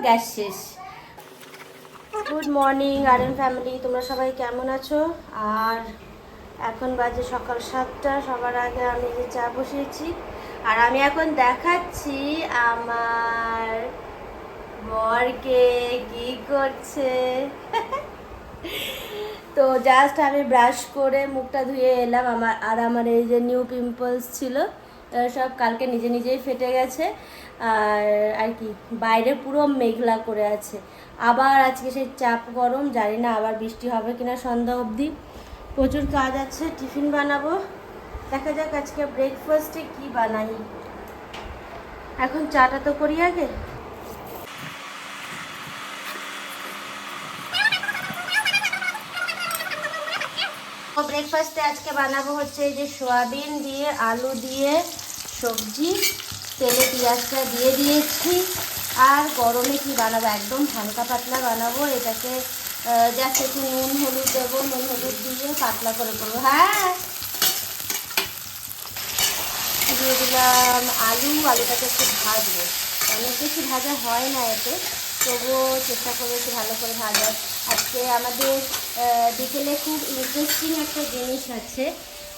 Gas শেষ। Good morning R family, তোমরা সবাই কেমন আছো? আর এখন বাজে সকাল 7টা। সবার আগে আমি যে চা বসিয়েছি, আর আমি এখন দেখাচ্ছি আমার বরকে কি করছে। তো জাস্ট আমি ব্রাশ করে মুখটা ধুয়ে এলাম। আমার এই যে নিউ পিম্পলস ছিল সব কালকে নিজে নিজেই ফেটে গেছে। আর কি বাইরে পুরো মেঘলা করে আছে। আবার আজকে সেই চাপ গরম, জানি না আবার বৃষ্টি হবে কিনা সন্ধ্যা অবধি। প্রচুর কাজ আছে, টিফিন বানাবো, দেখা যাক আজকে ব্রেকফাস্টে কি বানাই। এখন চাটা তো করি আগে। ব্রেকফাস্টে আজকে বানাবো হচ্ছে এই যে সোয়াবিন দিয়ে আলু দিয়ে সবজি, তেলে পেঁয়াজটা দিয়ে দিয়েছি। আর গরমে কি বানাবো, একদম হালকা পাতলা বানাবো। এটাকে জাস্ট একটু নুন হলুদ দেবো, নুন হলুদ দিয়ে পাতলা করে করবো। হ্যাঁ, দিয়ে দিলাম আলুটাকে একটু ভাজবো। অনেক বেশি ভাজা হয় না এতে, তবুও চেষ্টা করবো একটু ভালো করে ভাজার। আজকে আমাদের বিকেলে খুব ইন্টারেস্টিং একটা জিনিস আছে,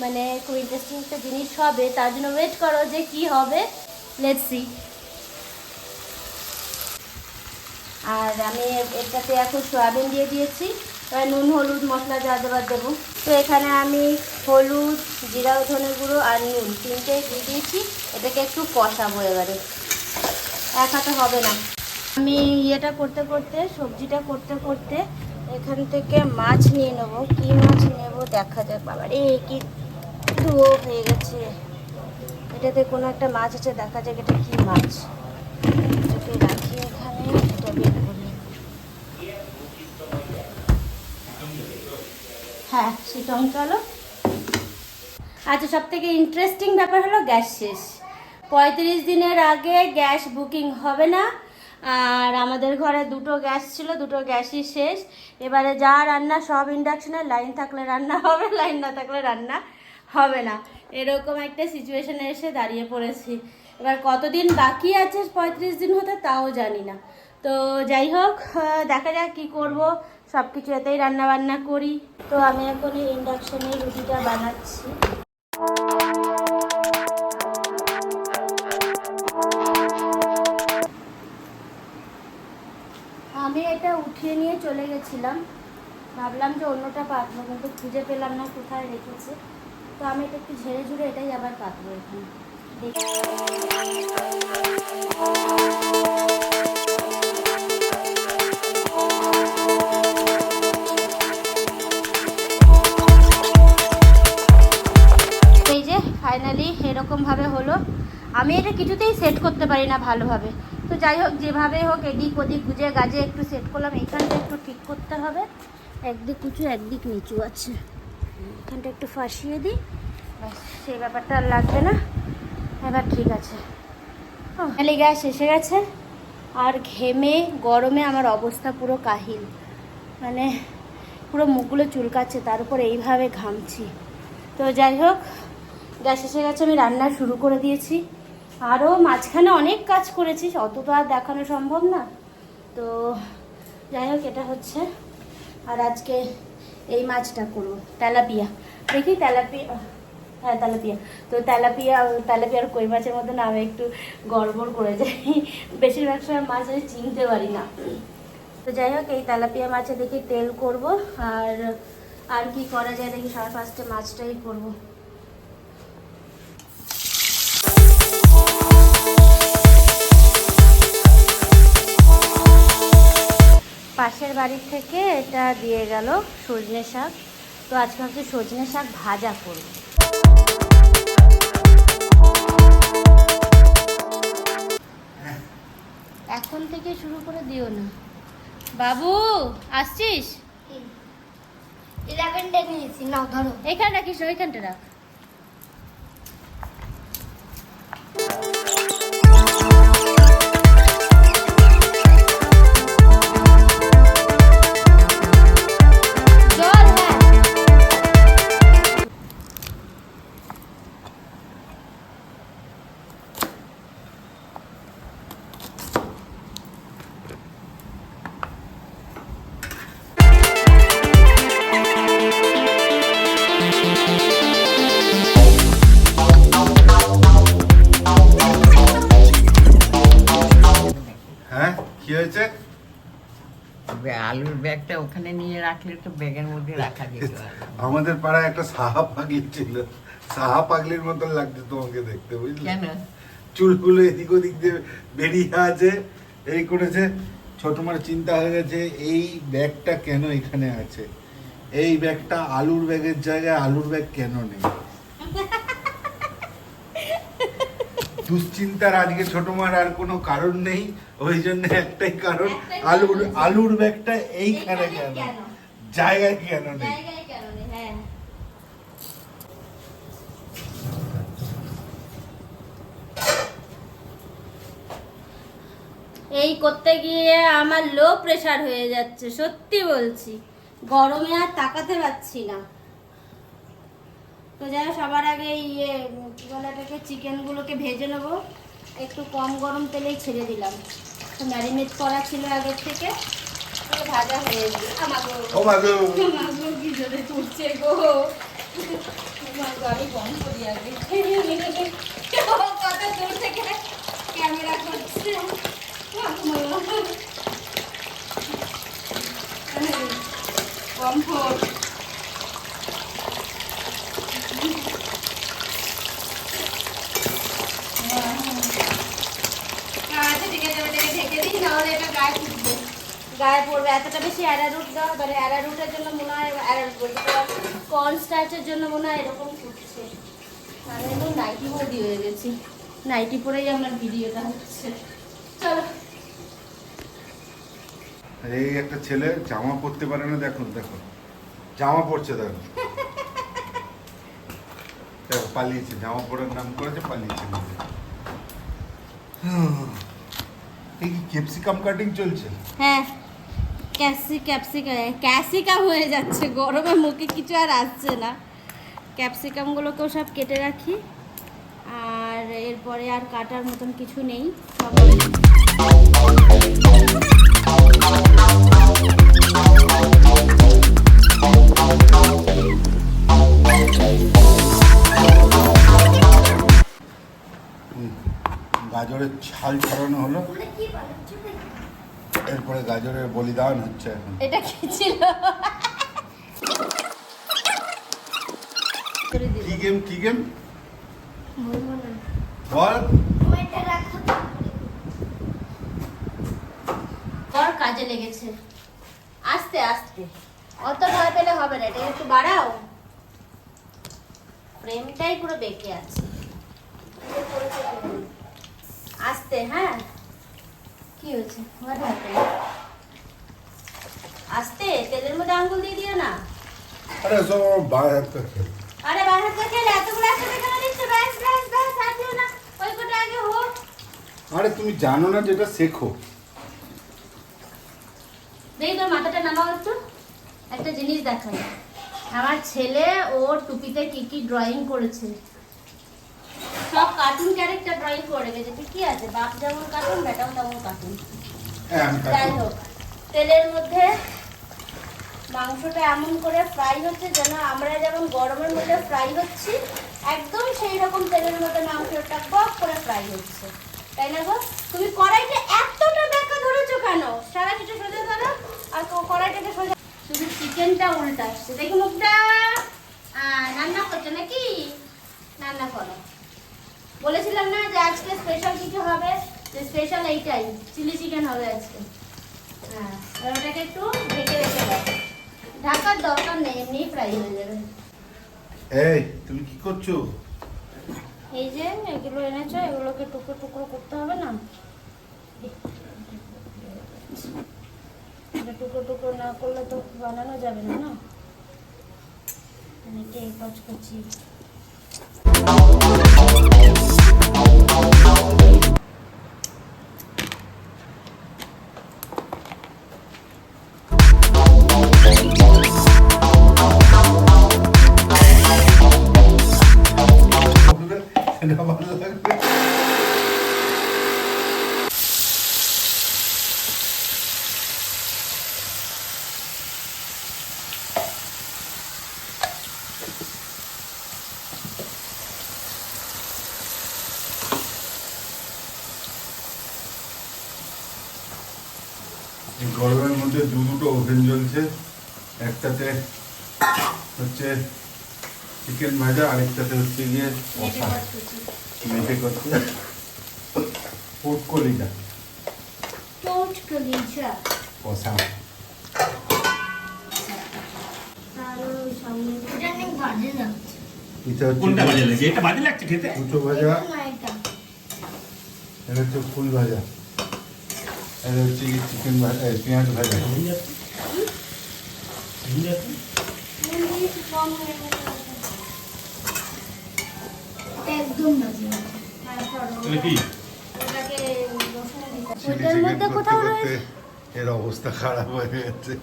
মানে খুব ইন্টারেস্টিং একটা জিনিস হবে, তার জন্য ওয়েট করো যে কি হবে। Let's see. আর আমি এটাতে এখন সয়াবিন দিয়ে দিয়েছি, এবার নুন হলুদ মশলা যা দেবার দেবো। তো এখানে আমি হলুদ, জিরা ধনে গুঁড়ো আর নুন তিনটেই দিয়ে দিয়েছি। এটাকে একটু কষাবো এবারে, এক হাতে হবে না। আমি ইয়েটা করতে করতে, সবজিটা করতে করতে এখান থেকে মাছ নিয়ে নেবো। কি মাছ নেব দেখা যাক। বাবা রে, কি ধুয়ো হয়ে গেছে। এটাতে কোনো একটা মাছ আছে, দেখা যাক এটা কি মাছ। এটাকে রাখি এখানে, এটা বের করি। হ্যাঁ, সিটং চলো। আচ্ছা, সব থেকে ইন্টারেস্টিং ব্যাপার হলো গ্যাস শেষ। 35 দিনের আগে গ্যাস বুকিং হবে না। আর আমাদের ঘরে দুটো গ্যাস ছিল, দুটো গ্যাসই শেষ। এবারে যা রান্না সব ইন্ডাকশনে, লাইন থাকলে রান্না হবে, লাইন না থাকলে রান্না হবে না। এরকম একটা সিচুয়েশনে এসে দাঁড়িয়ে পড়েছি। এবার কতদিন বাকি আছে 35 দিন হতে তাও জানি না। তো যাই হোক, দেখা যাক কী করব। সব কিছু এতেই রান্না বান্না করি। তো আমি এখন এই ইন্ডাকশনে রুটিটা বানাচ্ছি। আমি এটা উঠিয়ে নিয়ে চলে গেছিলাম, ভাবলাম যে অন্যটা পাতবো, কিন্তু খুঁজে পেলাম না কোথায় রেখেছে। তো আমি এটা একটু ঝেড়ে ঝুড়ে এটাই আবার পাতবো এখানে। এই যে ফাইনালি এরকমভাবে হলো। আমি এটা কিছুতেই সেট করতে পারি না ভালোভাবে। তো যাই হোক, যেভাবে হোক এদিক ওদিক গুজে গাজে একটু সেট করলাম। এখানটা একটু ঠিক করতে হবে, একদিক উঁচু একদিক নিচু আছে। এখানটা একটু ফাঁসিয়ে দিই, ব্যাস, সেই ব্যাপারটা আর লাগবে না। এবার ঠিক আছে। খালি গ্যাস এসে গেছে, আর ঘেমে গরমে আমার অবস্থা পুরো কাহিল, মানে পুরো মুখগুলো চুলকাচ্ছে, তার উপর এইভাবে ঘামছি। তো যাই হোক, গ্যাস এসে গেছে, আমি রান্না শুরু করে দিয়েছি। আরও মাঝখানে অনেক কাজ করেছি, অত তো আর দেখানো সম্ভব না। তো যাই হোক, এটা হচ্ছে। আর আজকে এই মাছটা করবো, তেলাপিয়া। দেখি তেলাপিয়া, হ্যাঁ তেলাপিয়া। তো তেলাপিয়ার কই মাছের মধ্যে না আমি একটু গড়বড় করে যাই, বেশিরভাগ সময় মাছ আমি চিনতে পারি না। তো যাই হোক, এই তেলাপিয়া মাছে দেখি তেল করব। আর কি করা যায় দেখি, সবার ফার্স্টে মাছটাই করব। পাশের বাড়ির থেকে এটা দিয়ে গেল সজনে শাক। তো আজকে হচ্ছে সজনে শাক ভাজা করব। এখন থেকে শুরু করে দিও না বাবু। আসছিস? 11টা নিয়েছি, নাও ধরো। এখানে রাখিস, ওইখানটা রাখ। হ্যাঁ কি হয়েছে? আলুর ব্যাগটা ওখানে নিয়ে রাখলে তো ব্যাগের মধ্যে রাখা যেত। আমাদের পাড়ায় একটা সাহা পাগলি ছিল, সাহা পাগলির মতন লাগছে তোমাকে দেখতে, বুঝলে? কেন? চুলগুলো এদিক ওদিক দিয়ে বেরিয়ে আছে, এই করেছে। ছোট মার চিন্তা হয়ে গেছে এই ব্যাগটা কেন এখানে আছে, এই ব্যাগটা আলুর ব্যাগের জায়গায় আলুর ব্যাগ কেন নেই। দুশ্চিন্তার আজকে ছোট মার আর কোনো কারণ নেই, ওই জন্য একটাই কারণ, আলুর ব্যাগটা এইখানে কেন, জায়গায় কেন নেই। হ্যাঁ এই করতে গিয়ে আমার লো প্রেসার হয়ে যাচ্ছে, সত্যি বলছি, গরমে আর তাকাতে পারছি না। তো যাই হোক, সবার আগে কি বলে এটাকে, চিকেনগুলোকে ভেজে নেবো। একটু কম গরম তেলেই ছেড়ে দিলাম, তো ম্যারিনেট করা ছিল আগের থেকে, তো ভাজা হয়ে গেছে। আমাগো কি জোরে তুলছে গো, আমি বন্ধ করি আগে, কত দূর থেকে ক্যামেরা করছে। কমফোর্ট আচ্ছা ঠিক আছে, এটাকে ঢেকে দিই, নাহলে এটা গায়ে ফুটবে, গায়ে পড়বে। এতটা বেশি অ্যারারুট দেওয়া, মানে অ্যারারুটের জন্য মনে হয়, অ্যারারুট বলতে কর্ন স্টার্চের জন্য মনে হয় এরকম ফুটছে। আমি একদম নাইটি বডি হয়ে গেছি, নাইটি পরেই আমার ভিডিওটা হচ্ছে। চলো। এই একটা ছেলে জামা পরতে পারে না, দেখুন দেখুন জামা পরছে, দেখুন পালিয়েছে, জামা পরার নাম করেছে, পালিয়েছে। এই কি ক্যাপসিকাম কাটিং চলছে? হ্যাঁ, ক্যাপসিকাম হয়ে যাচ্ছে, গরমে মুখে কিছু আর আসছে না। ক্যাপসিকামগুলোকেও সব কেটে রাখি, আর এরপরে আর কাটার মতন কিছু নেই, সব গাজরের ছাল ছড়ানো হলো, এরপরে গাজরের বলিদান হচ্ছে এখন। এটা কি ছিল? কি গেম, কি গেম বল। কাজে লেগেছে, আস্তে আস্তে, অত ভয় পেলে হবে না, এটা একটু বাড়াও, ফ্রেমটাই পুরো বেঁকে আছে, আস্তে। হ্যাঁ কি হয়েছে, আস্তে, তেলের মধ্যে আঙ্গুল দিয়ে দিও না। আরে সব বাইরে হাত করে খেল। আরে বাইরে হাত করে খেলে এতগুলো একসাথে কেন দিচ্ছ? ব্যাস ব্যাস ব্যাস, আর দিও না, ওই কোটা আগে হোক। আরে তুমি জানো না যেটা শেখো। দেখি তোর মাথাটা নামাও একটু, একটা জিনিস দেখাই। আমার ছেলে ওর টুপিতে কি কি ড্রয়িং করেছে, সব কার্টুন ক্যারেক্টার ড্রয়িং করে গেছে। ঠিকই আছে, বাপ যেমন কার্টুন, বেটাও তেমন কার্টুন। যাই হোক, তেলের মধ্যে মাংসটা এমন করে ফ্রাই হচ্ছে যেন আমরা যেমন গরমের মধ্যে ফ্রাই হচ্ছি, একদম সেই রকম তেলের মধ্যে মাংসটা বক করে ফ্রাই হচ্ছে, তাই না গো? তুমি কড়াইতে এতটা বেঁকা ধরেছো কেন? সারা কিছু সোজা ধরো, আর কড়াইটাকে সোজা, শুধু চিকেনটা উল্টা আসছে। দেখি মুখটা, রান্না করছো নাকি? রান্না করো। বলেছিলাম না যে আজকে স্পেশাল কিছু হবে, যে স্পেশাল এইটাই, চিলি চিকেন হবে আজকে। হ্যাঁ, ওটাকে একটু ঢেকে রেখে দাও, ঢাকার দরকার নেই, এমনিই ফ্রাই হয়ে যাবে। এই তুমি কি করছো? এই যে এগুলো এনেছো, এগুলোকে টুকরো টুকরো করতে হবে না, টুকরো টুকরো না করলে তো বানানো যাবে না, না অনেকে এই কাজ করছি। ভালো লাগবে। এই গরমের মধ্যে দুটো ওভেন জ্বলছে, একটাতে হচ্ছে চিকেন ভাজা, আরেকটাতে হচ্ছে গিয়ে কষা মেটে করছে পোটকলিটা কষা। এটা কোনটা হচ্ছে বাজে লাগে? এটা বাজে লাগছে খেতে? দুটো ভাজা, এটা হচ্ছে ফুল ভাজা, এটা হচ্ছে চিকেন ভাজা, পেঁয়াজ ভাজা। একদম তাহলে কি? চিলি ওটার চিকেন মধ্যে করতে কোথাও করতে রয়েছে এর অবস্থা খারাপ হয়ে গেছে।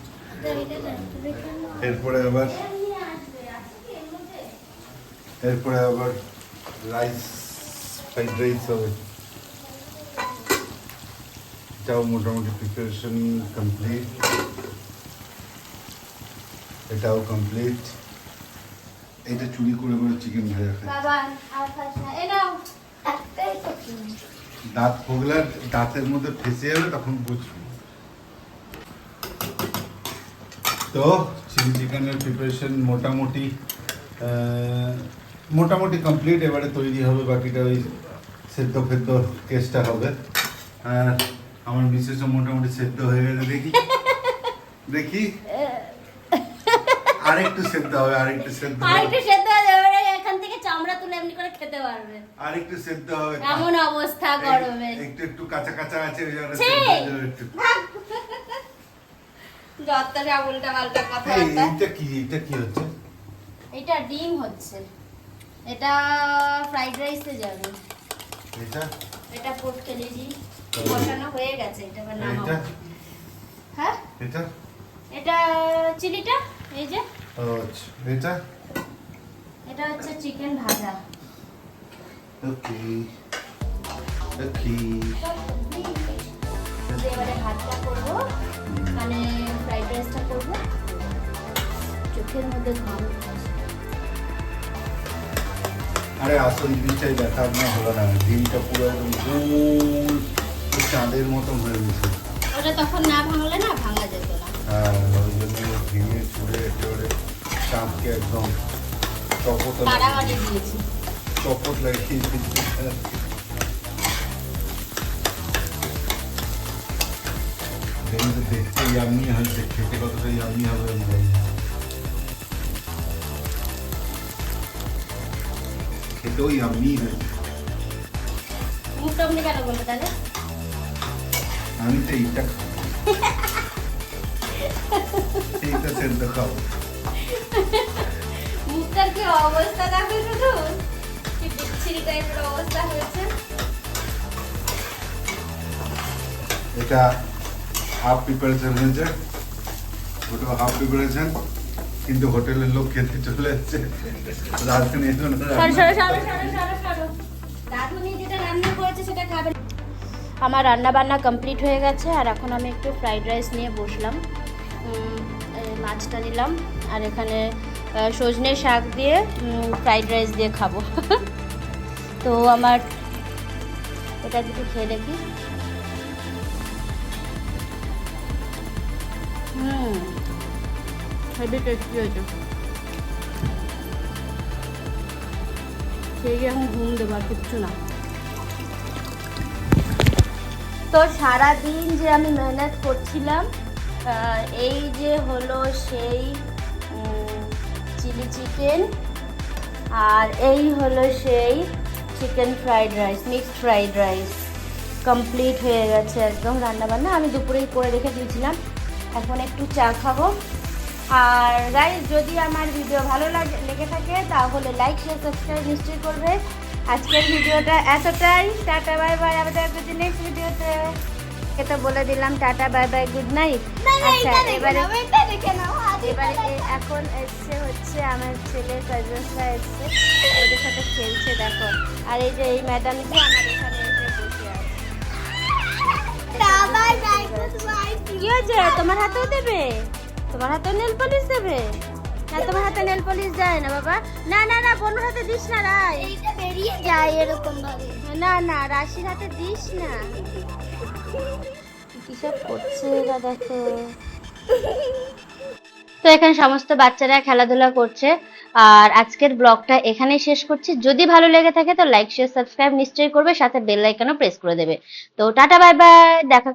এরপরে আবার রাইস, ফ্রাইড রাইস হবে। এটাও মোটামুটি প্রিপারেশন কমপ্লিট, এটাও কমপ্লিট। এটা চুরি করে করে চিকেন ভাজা খাই। বাবা আর খাস না, এ নাও একটাই তো দাঁত ফোগলার দাঁতের মধ্যে ফেসে যাবে, তখন বুঝবি। তো চিলি চিকেনের প্রিপারেশন মোটামুটি কমপ্লিট। এবারে তৈরি হবে, বাকিটা ওই সেদ্ধ ফেদ্ধ কেসটা হবে। আর আমার মিসেসও মোটামুটি সেদ্ধ হয়ে গেছে। দেখি আরেকটু সেদ্ধ হবে, আরেকটু সেদ্ধ হবে, আরেকটু সেদ্ধ হয়ে যাবে, এখান থেকে চামড়া তুলে এমনি করে খেতে পারবে। আরেকটু সেদ্ধ হবে। এমন অবস্থা গরমে। একটু একটু কাঁচা কাঁচা আছে, ওই জন্য ছি! সেদ্ধ হয়ে যাবে একটু। যত যা উল্টা পাল্টা কথা এই, এটা কি হচ্ছে? এটা ডিম হচ্ছে, এটা ফ্রাইড রাইসে যাবে, এটা এটা পোটকলি বসানো হয়ে গেছে, এটা আবার নামাবো। এটা হ্যাঁ এটা এটা চিলিটা, এই যে ও আচ্ছা, এটা এটা হচ্ছে চিকেন ভাজা। ওকে। এবারে ভাতটা করবো, মানে ফ্রাইড রাইসটা করবো। চোখের মধ্যে ঘাম আসছে। আরে আসল জিনিসটাই দেখার না হলো না, ডিমটা পুরো একদম গোল চাঁদের মতন হয়ে গেছে। ওটা তখন না ভাঙলে না ভাঙা যেত না। হ্যাঁ, ওই জন্য ভেঙে চুড়ে একেবারে চাঁদকে একদম বাড়াবাড়ি দিয়েছি। চপট লাগিয়ে দিয়েছে। দেখতে ইয়ামি হয়েছে, খেতে কতটা ইয়ামি হবে আমি জানি না। খেতেও ইয়ামি হয়েছে। মুখটা আপনি কেন বললে তাহলে? আমি তো এইটা খাবো, এইটা সেদ্ধ খাবো। মুখটার কি অবস্থা দেখো শুধু, কি বিচ্ছিরি টাইপের অবস্থা হয়েছে। এটা হাফ প্রিপারেশন হয়েছে, ওটা হাফ প্রিপারেশন, কিন্তু হোটেলের লোক খেতে চলে যাচ্ছে। রাধুনি এখনো রাধুনি যেটা রান্না করেছে সেটা খাবে। আমার রান্না বান্না কমপ্লিট হয়ে গেছে, আর এখন আমি একটু ফ্রাইড রাইস নিয়ে বসলাম। মাছটা নিলাম, আর এখানে সজনে শাক দিয়ে ফ্রাইড রাইস দিয়ে খাবো। তো আমার এটা দুটো খেয়ে দেখি। হেভি টেস্টি হয়েছে। খেয়ে গিয়ে এখন ঘুম দেবো, আর কিচ্ছু না। তো সারাদিন যে আমি মেহনত করছিলাম, এই যে হলো সেই চিলি চিকেন, আর এই হলো সেই chicken fried rice, mixed fried rice complete হয়ে গেছে একদম রান্নাবান্না। আমি দুপুরেই করে রেখে দিয়েছিলাম, এখন একটু চা খাবো। আর গাইস, যদি আমার ভিডিও ভালো লেগে থাকে তাহলে লাইক শেয়ার সাবস্ক্রাইব নিশ্চয়ই করবে। আজকের ভিডিওটা এতটাই। টাটা বাই বাই, আবার দেখা হচ্ছে নেক্সট ভিডিওতে। এটা বলে দিলাম tata bye bye, good night. আচ্ছা, এবারে এখন এসছে হচ্ছে আমার ছেলে, কাজিনসরা এসছে, ওদের সাথে খেলছে দেখো। আর এই যে এই ম্যাডামকে আমার এখানে এসে বসে আছে। কি হয়েছে? তোমার হাতেও দেবে? তোমার হাতে নেল পলিশ দেবে? না, তোমার হাতে নেল পলিশ যায় না বাবা। না না না, বোনের হাতে দিস না রাই, এইটা বেরিয়ে যায় এরকম ভাবে। না না, রাশির হাতে দিস না। কিসব করছে এরা দেখো। তো এখানে সমস্ত বাচ্চারা খেলাধুলা করছে। আর আজকের ব্লগটা এখানেই শেষ করছি। যদি ভালো লেগে থাকে তো লাইক শেয়ার সাবস্ক্রাইব নিশ্চয়ই করবে, সাথে বেল আইকনও প্রেস করে দেবে। তো টাটা বাই বাই, দেখা